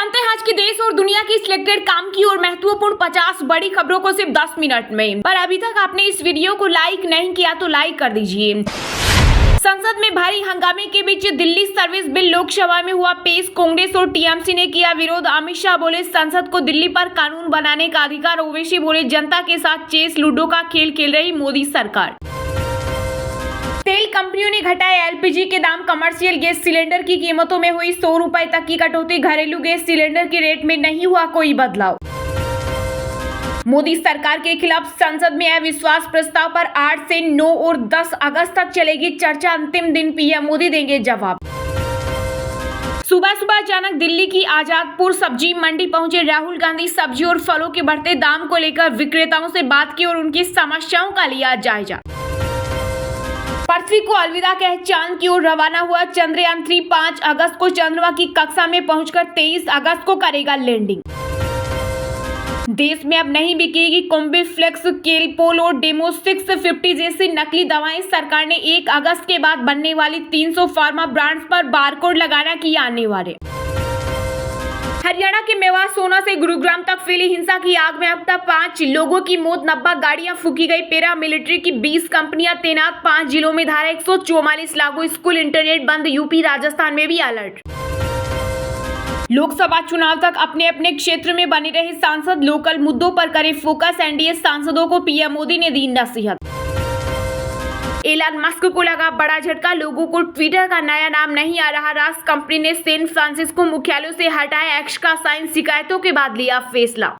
जानते हैं आज के देश और दुनिया की सिलेक्टेड काम की और महत्वपूर्ण 50 बड़ी खबरों को सिर्फ 10 मिनट में। पर अभी तक आपने इस वीडियो को लाइक नहीं किया तो लाइक कर दीजिए। संसद में भारी हंगामे के बीच दिल्ली सर्विस बिल लोकसभा में हुआ पेश। कांग्रेस और टीएमसी ने किया विरोध। अमित शाह बोले संसद को दिल्ली पर कानून बनाने का अधिकार। ओवैसी बोले जनता के साथ चेस लूडो का खेल खेल रही मोदी सरकार। तेल कंपनियों ने घटाए एलपीजी के दाम। कमर्शियल गैस सिलेंडर की कीमतों में हुई 100 रुपए तक की कटौती। घरेलू गैस सिलेंडर के रेट में नहीं हुआ कोई बदलाव। मोदी सरकार के खिलाफ संसद में अविश्वास प्रस्ताव पर 8 से 9 और 10 अगस्त तक चलेगी चर्चा। अंतिम दिन पीएम मोदी देंगे जवाब। सुबह सुबह अचानक दिल्ली की आजादपुर सब्जी मंडी पहुंचे राहुल गांधी। सब्जी और फलों के बढ़ते दाम को लेकर विक्रेताओं से बात की और उनकी समस्याओं का लिया जायजा। पृथ्वी को अलविदा कह चांद की ओर रवाना हुआ चंद्रयान 3 5 अगस्त को चंद्रमा की कक्षा में पहुंचकर 23 अगस्त को करेगा लैंडिंग। देश में अब नहीं बिकेगी कॉम्बिफ्लेक्स, केलपोल और डेमो 650 जैसी नकली दवाएं। सरकार ने 1 अगस्त के बाद बनने वाली 300 फार्मा ब्रांड्स पर बारकोड लगाना किया अनिवार्य। हरियाणा के मेवात सोना से गुरुग्राम तक फैली हिंसा की आग में अब तक 5 लोगों की मौत। 90 गाड़ियां फूकी गई। पैरा मिलिट्री की 20 कंपनियां तैनात। 5 जिलों में धारा 144 लागू। स्कूल इंटरनेट बंद। यूपी राजस्थान में भी अलर्ट। लोकसभा चुनाव तक अपने अपने क्षेत्र में बने रहे सांसद। लोकल मुद्दों पर करे फोकस। एनडीए सांसदों को पीएम मोदी ने दी नसीहत। एलन मस्क को लगा बड़ा झटका। लोगों को ट्विटर का नया नाम नहीं आ रहा। रास कंपनी ने सैन फ्रांसिस्को मुख्यालय से हटाया एक्स का साइन। शिकायतों के बाद लिया फैसला।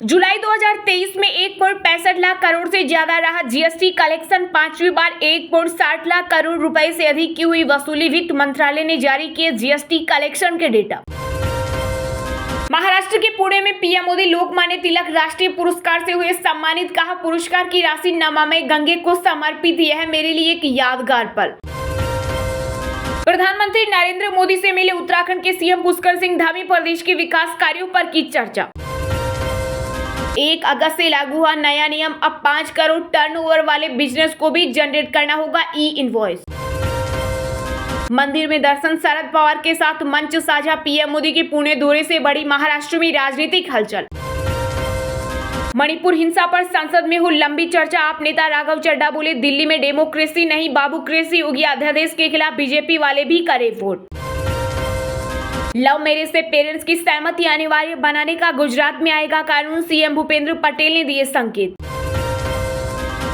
जुलाई 2023 में 1.65 लाख करोड़ से ज्यादा रहा जीएसटी कलेक्शन। 5वीं बार 1.60 लाख करोड़ रुपए से अधिक की हुई वसूली। वित्त मंत्रालय ने जारी किए जीएसटी कलेक्शन के डेटा। महाराष्ट्र के पुणे में पीएम मोदी लोकमान्य तिलक राष्ट्रीय पुरस्कार से हुए सम्मानित। कहा पुरस्कार की राशि नमामि गंगे को समर्पित। यह मेरे लिए एक यादगार पल। प्रधानमंत्री नरेंद्र मोदी से मिले उत्तराखंड के सीएम पुष्कर सिंह धामी। प्रदेश के विकास कार्यों पर की चर्चा। 1 अगस्त से लागू हुआ नया नियम। अब 5 करोड़ टर्नओवर वाले बिजनेस को भी जनरेट करना होगा ई इनवॉइस। मंदिर में दर्शन। शरद पवार के साथ मंच साझा। पीएम मोदी के पुणे दौरे से बड़ी महाराष्ट्र में राजनीतिक हलचल। मणिपुर हिंसा पर संसद में हुई लंबी चर्चा। आप नेता राघव चड्ढा बोले दिल्ली में डेमोक्रेसी नहीं बाबूक्रेसी होगी। अध्यादेश के खिलाफ बीजेपी वाले भी करे वोट। लव मैरिज से पेरेंट्स की सहमति अनिवार्य बनाने का गुजरात में आएगा कानून। सीएम भूपेंद्र पटेल ने दिए संकेत।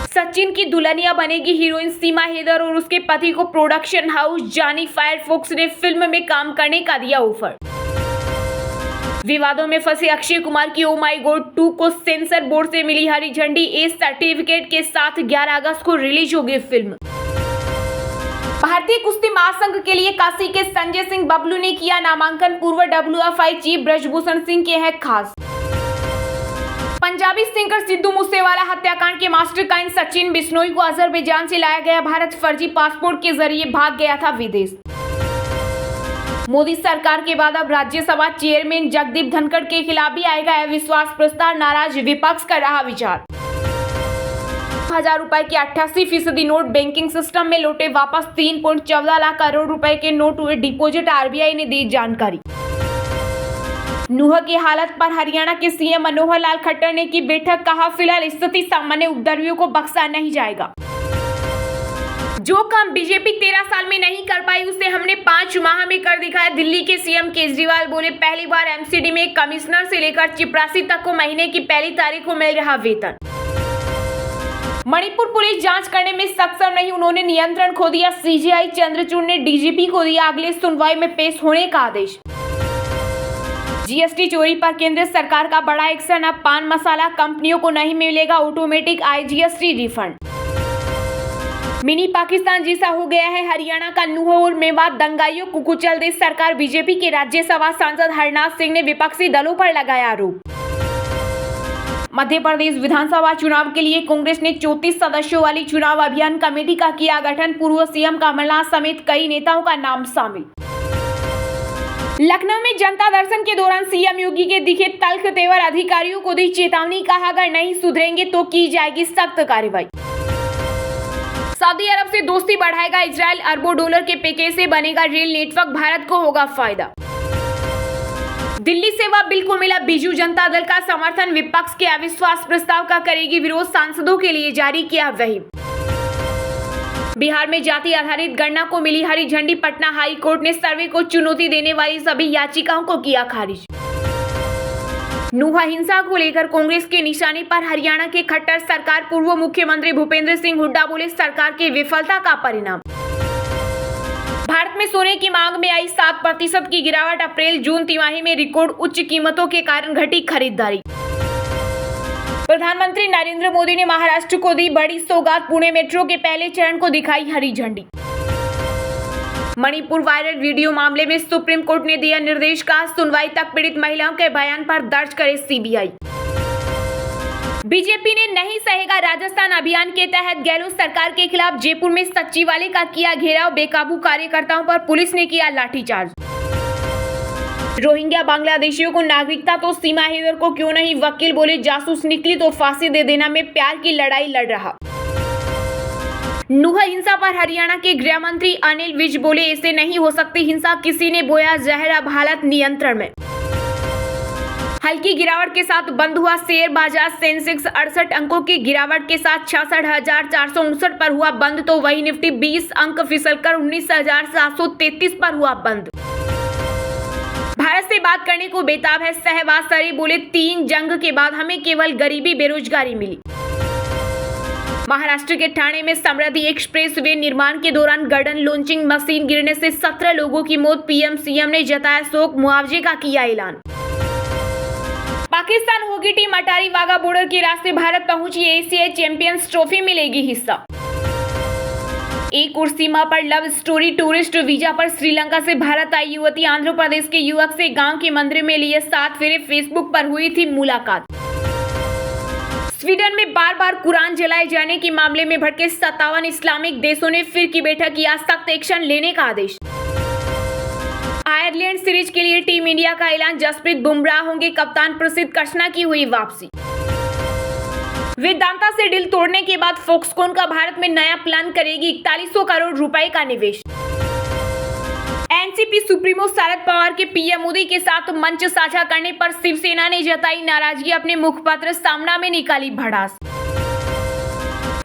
सचिन की दुल्हनिया बनेगी हीरोइन सीमा हैदर और उसके पति को प्रोडक्शन हाउस जानी फायरफॉक्स ने फिल्म में काम करने का दिया ऑफर। विवादों में फंसे अक्षय कुमार की ओ माई गॉड 2 को सेंसर बोर्ड से मिली हरी झंडी। ए सर्टिफिकेट के साथ 11 अगस्त को रिलीज होगी फिल्म। भारतीय कुश्ती महासंघ के लिए काशी के संजय सिंह बबलू ने किया नामांकन। पूर्व डब्ल्यूएफआई चीफ ब्रजभूषण सिंह के हैं खास। पंजाबी सिंगर सिद्धू मूसेवाला हत्याकांड के मास्टरमाइंड सचिन बिश्नोई को अजरबैजान से लाया गया भारत। फर्जी पासपोर्ट के जरिए भाग गया था विदेश। मोदी सरकार के बाद अब राज्यसभा चेयरमैन जगदीप धनखड़ के खिलाफ भी आएगा अविश्वास प्रस्ताव। नाराज विपक्ष कर रहा विचार। 1000 रुपए के 88% नोट बैंकिंग सिस्टम में लौटे वापस। 3.14 लाख करोड़ रुपए के नोट हुए डिपॉजिट। आरबीआई ने दी जानकारी। नूह की हालत पर हरियाणा के सीएम मनोहर लाल खट्टर ने की बैठक। कहा फिलहाल स्थिति सामान्य। उपद्रवियों को बख्शा नहीं जाएगा। जो काम बीजेपी 13 साल में नहीं कर पाई उसे हमने 5 माह में कर दिखाया। दिल्ली के सीएम केजरीवाल बोले पहली बार एमसीडी में कमिश्नर से लेकर चपरासी तक को महीने की पहली तारीख को मिल रहा वेतन। मणिपुर पुलिस जांच करने में सक्षम नहीं। उन्होंने नियंत्रण खो दिया। सीजीआई चंद्रचूड़ ने डीजीपी को दिया अगले सुनवाई में पेश होने का आदेश। जीएसटी चोरी पर केंद्र सरकार का बड़ा एक्शन। अब पान मसाला कंपनियों को नहीं मिलेगा automatic IGST refund. Mini Pakistan जैसा हो गया है हरियाणा का नूह और मेवात। दंगाइयों को कुचल दे सरकार। बीजेपी के राज्यसभा सांसद हरनाथ सिंह ने विपक्षी दलों पर लगाया आरोप। मध्य प्रदेश विधानसभा चुनाव के लिए कांग्रेस ने 34 सदस्यों वाली चुनाव अभियान कमेटी का किया गठन। पूर्व सीएम कमलनाथ समेत कई नेताओं का नाम शामिल। लखनऊ में जनता दर्शन के दौरान सीएम योगी के दिखे तल्ख तेवर। अधिकारियों को दी चेतावनी। कहा अगर नहीं सुधरेंगे तो की जाएगी सख्त कार्रवाई। सऊदी अरब से दोस्ती बढ़ाएगा इजराइल। अरबों डॉलर के पैकेज से बनेगा रेल नेटवर्क। भारत को होगा फायदा। दिल्ली सेवा बिल को मिला बीजू जनता दल का समर्थन, विपक्ष के अविश्वास प्रस्ताव का करेगी विरोध, सांसदों के लिए जारी किया व्हिप। बिहार में जाति आधारित गणना को मिली हरी झंडी, पटना हाई कोर्ट ने सर्वे को चुनौती देने वाली सभी याचिकाओं को किया खारिज। नुहा हिंसा को लेकर कांग्रेस के निशाने पर हरियाणा के खट्टर सरकार, पूर्व मुख्यमंत्री भूपेंद्र सिंह हुड्डा बोले सरकार की विफलता का परिणाम। भारत में सोने की मांग में आई 7% की गिरावट, अप्रैल जून तिमाही में रिकॉर्ड उच्च कीमतों के कारण घटी खरीदारी। प्रधानमंत्री नरेंद्र मोदी ने महाराष्ट्र को दी बड़ी सौगात, पुणे मेट्रो के पहले चरण को दिखाई हरी झंडी। मणिपुर वायरल वीडियो मामले में सुप्रीम कोर्ट ने दिया निर्देश का सुनवाई तक पीड़ित महिलाओं के बयान पर दर्ज करे सीबीआई। बीजेपी ने नहीं सहेगा राजस्थान अभियान के तहत गहलोत सरकार के खिलाफ जयपुर में सचिवालय का किया घेराव, बेकाबू कार्यकर्ताओं पर पुलिस ने किया लाठीचार्ज। रोहिंग्या बांग्लादेशियों को नागरिकता तो सीमा हैदर को क्यों नहीं, वकील बोले जासूस निकली तो फांसी दे देना में प्यार की लड़ाई लड़ रहा। नुहा हिंसा पर हरियाणा के गृह मंत्री अनिल विज बोले ऐसे नहीं हो सकती हिंसा, किसी ने बोया जहर, अब हालत नियंत्रण में। हल्की गिरावट के साथ बंद हुआ शेयर बाजार, सेंसेक्स 68 अंकों की गिरावट के साथ 66,459 पर हुआ बंद, तो वही निफ्टी 20 अंक फिसलकर 19,733 पर हुआ बंद। भारत से बात करने को बेताब है सहवाज शरीफ, बोले 3 जंग के बाद हमें केवल गरीबी बेरोजगारी मिली। महाराष्ट्र के ठाणे में समृद्धि एक्सप्रेस वे निर्माण के दौरान गड़न लॉन्चिंग मशीन गिरने से 17 लोगों की मौत, पीएम सीएम ने जताया शोक, मुआवजे का किया ऐलान। Pakistan hockey team Attari Wagah border के रास्ते भारत पहुंची, एशियाई चैंपियंस ट्रॉफी मिलेगी हिस्सा। एक और सीमा पर लव स्टोरी, टूरिस्ट वीजा पर श्रीलंका से भारत आई युवती, आंध्र प्रदेश के युवक से गांव के मंदिर में लिए 7 फेरे, फेसबुक पर हुई थी मुलाकात। स्वीडन में बार बार कुरान जलाए जाने के मामले में भड़के 57 इस्लामिक देशों ने फिर की बैठक किया सख्त एक्शन लेने का आदेश। आयरलैंड सीरीज के लिए टीम इंडिया का ऐलान, जसप्रीत बुमराह होंगे कप्तान, प्रसिद्ध कृष्णा की हुई वापसी। वेदांता से डील तोड़ने के बाद फॉक्सकॉन का भारत में नया प्लान करेगी 4100 करोड़ रुपए का निवेश। एनसीपी सुप्रीमो शरद पवार के पीएम मोदी के साथ मंच साझा करने पर शिवसेना ने जताई नाराजगी, अपने मुखपत्र सामना में निकाली भड़ास।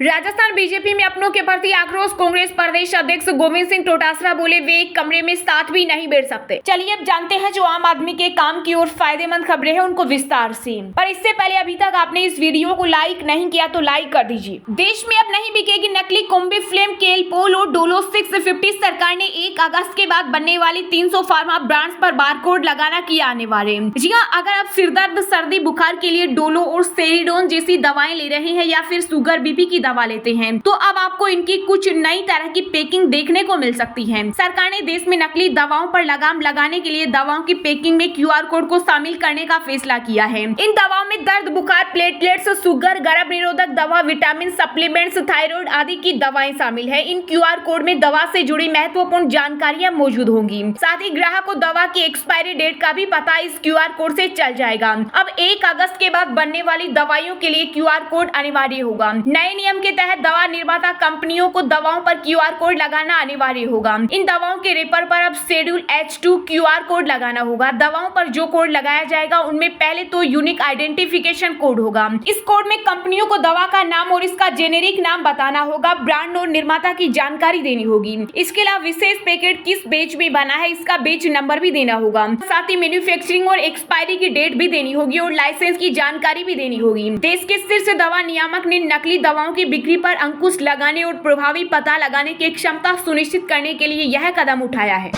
राजस्थान बीजेपी में अपनों के प्रति आक्रोश, कांग्रेस प्रदेश अध्यक्ष गोविंद सिंह डोटासरा बोले वे एक कमरे में साथ भी नहीं बैठ सकते। चलिए अब जानते हैं जो आम आदमी के काम की और फायदेमंद खबरें हैं उनको विस्तार से। पर इससे पहले अभी तक आपने इस वीडियो को लाइक नहीं किया तो लाइक कर दीजिए। देश में अब नहीं बिकेगी नकली कॉम्बी फ्लेम, केलपोल और डोलो 650। सरकार ने 1 अगस्त के बाद बनने वाली 300 फार्मा ब्रांड्स पर बारकोड लगाना किया अनिवार्य। जी हाँ, अगर आप सिरदर्द, सर्दी, बुखार के लिए डोलो और सेरिडोन जैसी दवाएं ले रहे हैं या फिर शुगर, बीपी की दवा लेते हैं तो अब आपको इनकी कुछ नई तरह की पैकिंग देखने को मिल सकती है। सरकार ने देश में नकली दवाओं पर लगाम लगाने के लिए दवाओं की पैकिंग में क्यूआर कोड को शामिल करने का फैसला किया है। इन दवाओं में दर्द, बुखार, प्लेटलेट्स, शुगर, गर्भ निरोधक दवा, विटामिन सप्लीमेंट्स, थायराइड आदि की दवाएं शामिल है। इन क्यूआर कोड में दवा से जुड़ी महत्वपूर्ण जानकारियां मौजूद होंगी। साथ ही ग्राहक को दवा की एक्सपायरी डेट का भी पता इस क्यूआर कोड से चल जाएगा। अब 1 अगस्त के बाद बनने वाली दवाइयों के लिए क्यूआर कोड अनिवार्य होगा। नए नियम के तहत दवा निर्माता कंपनियों को दवाओं पर क्यूआर कोड लगाना अनिवार्य होगा। इन दवाओं के रेपर पर अब शेड्यूल H2 क्यूआर कोड लगाना होगा। दवाओं पर जो कोड लगाया जाएगा उनमें पहले तो यूनिक आइडेंटिफिकेशन कोड होगा। इस कोड में कंपनियों को दवा का नाम और इसका जेनेरिक नाम बताना होगा, ब्रांड और निर्माता की जानकारी देनी होगी। इसके अलावा विशेष पैकेट किस बेच में बना है इसका बेच नंबर भी देना होगा। साथ ही मैन्युफैक्चरिंग और एक्सपायरी की डेट भी देनी होगी और लाइसेंस की जानकारी भी देनी होगी। देश के शीर्ष दवा नियामक ने नकली दवाओं की बिक्री पर अंकुश लगाने और प्रभावी पता लगाने की क्षमता सुनिश्चित करने के लिए यह कदम उठाया है।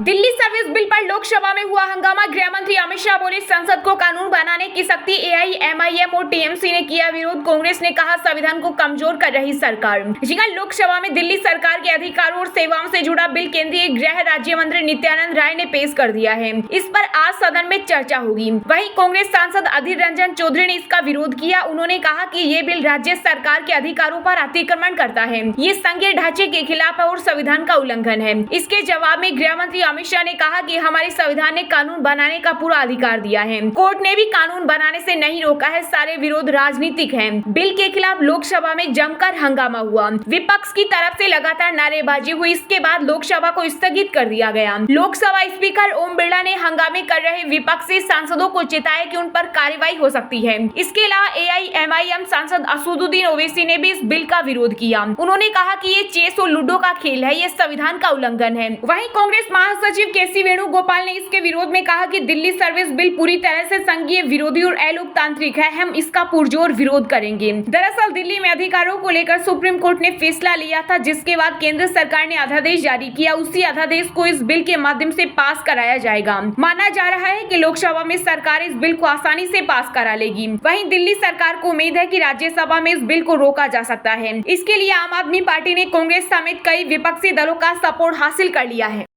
दिल्ली सर्विस बिल पर लोकसभा में हुआ हंगामा, गृह मंत्री अमित शाह बोले संसद को कानून बनाने की शक्ति, एआईएमआईएम और टीएमसी ने किया विरोध, कांग्रेस ने कहा संविधान को कमजोर कर रही सरकार। जी हां, लोकसभा में दिल्ली सरकार के अधिकारों और सेवाओं से जुड़ा बिल केंद्रीय गृह राज्य मंत्री नित्यानंद राय ने पेश कर दिया है। इस पर आज सदन में चर्चा होगी। वहीं कांग्रेस सांसद अधीर रंजन चौधरी ने इसका विरोध किया। उन्होंने कहा कि ये बिल राज्य सरकार के अधिकारों पर अतिक्रमण करता है, ये संघीय ढांचे के खिलाफ है और संविधान का उल्लंघन है। इसके जवाब में गृह मंत्री अमित शाह ने कहा कि हमारे संविधान ने कानून बनाने का पूरा अधिकार दिया है। कोर्ट ने भी कानून बनाने से नहीं रोका है, सारे विरोध राजनीतिक हैं। बिल के खिलाफ लोकसभा में जमकर हंगामा हुआ। विपक्ष की तरफ से लगातार नारेबाजी हुई। इसके बाद लोकसभा को स्थगित कर दिया गया। लोकसभा स्पीकर ओम बिरला ने हंगामे कर रहे विपक्षी सांसदों को चेताया कि उन पर कार्रवाई हो सकती है। इसके अलावा AIMIM सांसद असदुद्दीन ओवैसी ने भी इस बिल का विरोध किया। उन्होंने कहा कि ये चेस और लूडो का खेल है, ये संविधान का उल्लंघन है। वहीं कांग्रेस महासचिव KC वेणुगोपाल ने इसके विरोध में कहा कि दिल्ली सर्विस बिल पूरी तरह से संघीय विरोधी और अलोकतांत्रिक है, हम इसका पुरजोर विरोध करेंगे। दरअसल दिल्ली में अधिकारों को लेकर सुप्रीम कोर्ट ने फैसला लिया था, जिसके बाद केंद्र सरकार ने अध्यादेश जारी किया। उसी अध्यादेश को इस बिल के माध्यम से पास कराया जाएगा। माना जा रहा है कि लोकसभा में सरकार इस बिल को आसानी से पास करा लेगी। वहीं दिल्ली सरकार को उम्मीद है कि राज्यसभा में इस बिल को रोका जा सकता है। इसके लिए आम आदमी पार्टी ने कांग्रेस समेत कई विपक्षी दलों का सपोर्ट हासिल कर लिया है।